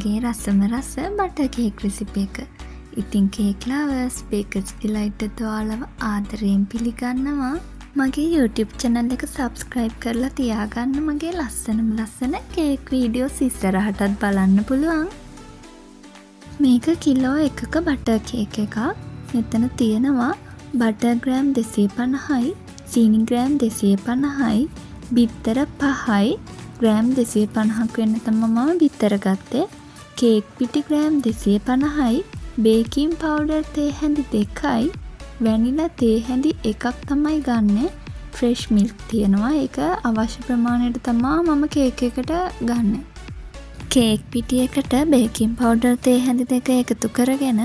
මගේ රසම රස butter cake recipe එක. ඉතින් කේක් ලවර්ස් බේකර්ස් ඩිලයිට් ඔයාලව ආදරයෙන් පිළිගන්නවා. මගේ YouTube channel එක subscribe කරලා තියාගන්න. මගේ ලස්සන කේක් වීඩියෝස් ඉස්සරහටත් බලන්න පුළුවන්. මේක කිලෝ 1ක බටර් කේක් එකක්. මෙතන තියෙනවා බටර් ග්‍රෑම් 250යි, සීනි ග්‍රෑම් 250යි, බිත්තර 5යි, ග්‍රෑම් 250ක් වෙන්න තමයි මම බිත්තර ගත්තේ. කේක් පිටි ග්‍රෑම් 250යි, බේකින් පවුඩර් තේ හැඳි 2යි, වැනිලා තේ හැඳි 1ක් තමයි ගන්නෙ. ෆ්‍රෙෂ් මිල්ක් තියෙනවා. ඒක අවශ්‍ය ප්‍රමාණයට තමයි මම කේක් එකට ගන්නෙ. කේක් පිටි එකට බේකින් පවුඩර් තේ හැඳි 2 එකතු කරගෙන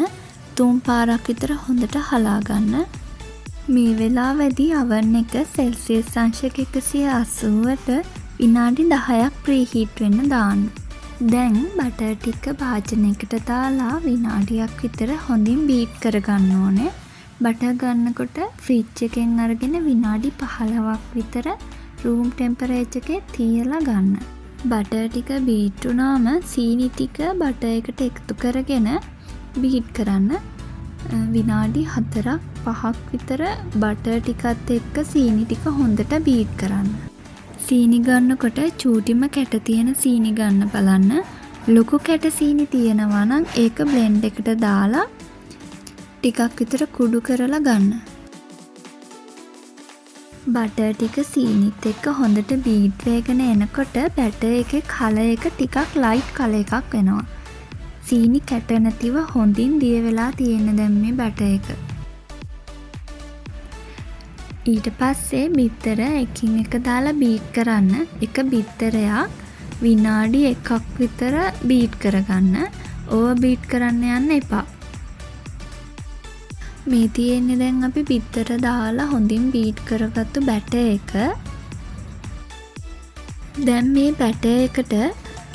3 පාරක් විතර හොඳට හලා ගන්න. මේ වෙලාවේදී oven එක සෙල්සියස් අංශක 180ට විනාඩි 10ක් ප්‍රීහීට් වෙන්න දාන්න. දැන් බටර් ටික භාජනයකට දාලා විනාඩියක් විතර හොඳින් බීට් කරගන්න ඕනේ. බටර් ගන්නකොට ෆ්‍රිජ් එකෙන් අරගෙන විනාඩි 15ක් විතර රූම් ටෙම්පරේචර් එකේ තියලා ගන්න. බටර් ටික බීට් වුණාම සීනි ටික බටර් එකට එකතු කරගෙන බීට් කරන්න. විනාඩි 4-5ක් විතර බටර් ටිකත් එක්ක සීනි ටික හොඳට බීට් කරන්න. සීනි ගන්නකොට චූටිම කැට තියෙන සීනි ගන්න බලන්න. ලොකු කැට සීනි තියෙනවා නම් ඒක බ්ලෙන්ඩ් එකට දාලා ටිකක් විතර කුඩු කරලා ගන්න. බටර් ටික සීනිත් එක්ක හොඳට බීට් වෙගෙන එනකොට බැටර් එකේ කලර් එක ටිකක් ලයිට් කලර් එකක් වෙනවා. සීනි කැට නැතිව හොඳින් දිය වෙලා තියෙන දැන් මේ බැටර් එක. ඊට පස්සේ බිත්තර එකින් එක දාලා බීට් කරන්න. එක බිත්තරයක් විනාඩි 1ක් විතර බීට් කරගන්න. ඕවර් බීට් කරන්න යන්න එපා. මේ තියෙන්නේ දැන් අපි බිත්තර දාලා හොඳින් බීට් කරගත්තු බැටර් එක. දැන් මේ බැටර් එකට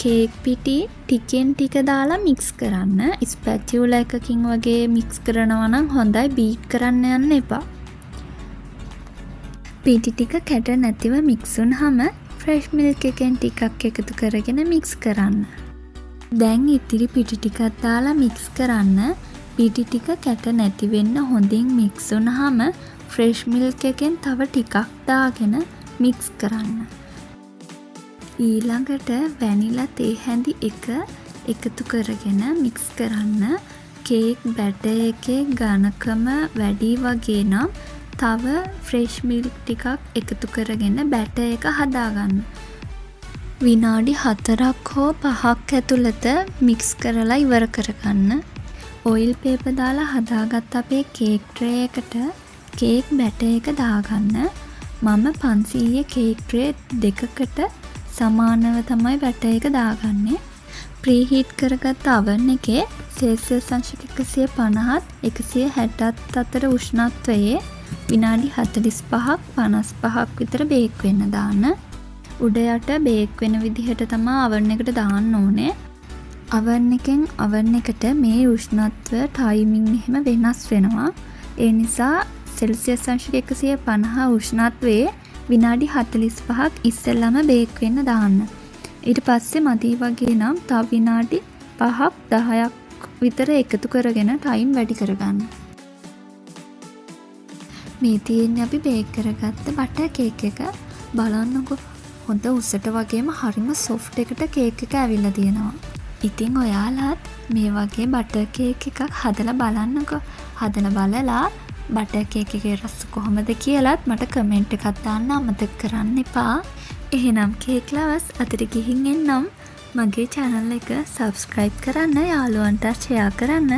කේක් පිටි ටිකෙන් ටික දාලා මික්ස් කරන්න. ස්පැචියුලා එකකින් වගේ මික්ස් කරනවා නම් හොඳයි. බීට් කරන්න යන්න එපා. පිටි ටික කැට නැතිව මික්ස් වුනහම ෆ්‍රෙෂ් මිල්ක් එකෙන් ටිකක් එකතු කරගෙන මික්ස් කරන්න. දැන් ඉතිරි පිටි ටිකක් දාලා මික්ස් කරන්න. පිටි ටික කැට නැති වෙන්න හොඳින් මික්ස් වුනහම ෆ්‍රෙෂ් මිල්ක් එකෙන් තව ටිකක් දාගෙන මික්ස් කරන්න. ඊළඟට වැනිලා තේ හැඳි 1 එකතු කරගෙන මික්ස් කරන්න. කේක් බැටර් එකේ ඝනකම වැඩි වගේ නම් තව ෆ්‍රෙෂ් මිල්ක් ටිකක් එකතු කරගෙන බැටර් එක හදාගන්න. විනාඩි 4ක් හෝ 5ක් ඇතුළත මික්ස් කරලා ඉවර කරගන්න. ඔයිල් පේපර් දාලා හදාගත්ත අපේ කේක් ට්‍රේ එකට කේක් බැටර් එක දාගන්න. මම 500 කේක් ට්‍රේ දෙකකට සමානව තමයි බැටර් එක දාගන්නේ. ප්‍රීහීට් කරගත්ත oven එකේ සෙල්සියස් අංශක 150ත් 160ත් අතර උෂ්ණත්වයේ විනාඩි 45ක් 55ක් විතර බේක් වෙන්න දාන්න. උඩ යට බේක් වෙන විදිහට තමයි oven එකට දාන්න ඕනේ. oven එකෙන් oven එකට මේ උෂ්ණත්වය ටයිමින් එහෙම වෙනස් වෙනවා. ඒ නිසා සෙල්සියස් අංශක 150 උෂ්ණත්වයේ විනාඩි 45ක් ඉස්සෙල්ලාම බේක් වෙන්න දාන්න. ඊට පස්සේ මදි වගේ නම් තව විනාඩි 5ක් 10ක් විතර එකතු කරගෙන ටයිම් වැඩි කරගන්න. මේ තියෙන්නේ අපි බේක් කරගත්ත බටර් කේක් එක. බලන්නකො හොඳ උසට වගේම හරිම සොෆ්ට් එකට කේක් එක ඇවිල්ලා තියෙනවා. ඉතින් ඔයාලත් මේ වගේ බටර් කේක් එකක් හදලා බලන්නකො. හදලා බලලා බටර් කේක් එකේ රස කොහොමද කියලාත් මට කමෙන්ට් එකක් දාන්න අමතක කරන්න එපා. එහෙනම් කේක් ලවර්ස් අතට ගිහින් එන්නම්. මගේ channel එක subscribe කරන්න, යාළුවන්ට share කරන්න.